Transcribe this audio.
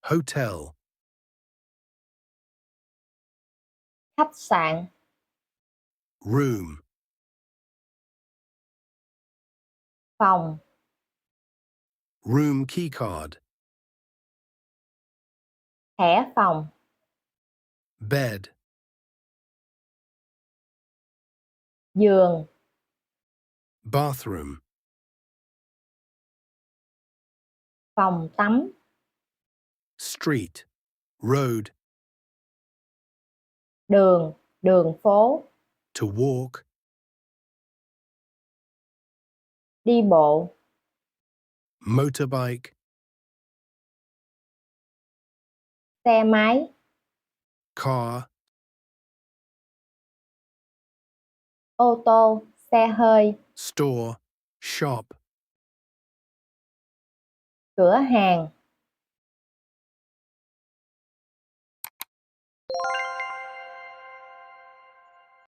hotel, khách sạn, room, phòng, room keycard, thẻ phòng, bed, giường, bathroom, phòng tắm, street, road, đường, đường phố, to walk, đi bộ, motorbike, xe máy, car, ô tô, xe hơi, store, shop, cửa hàng,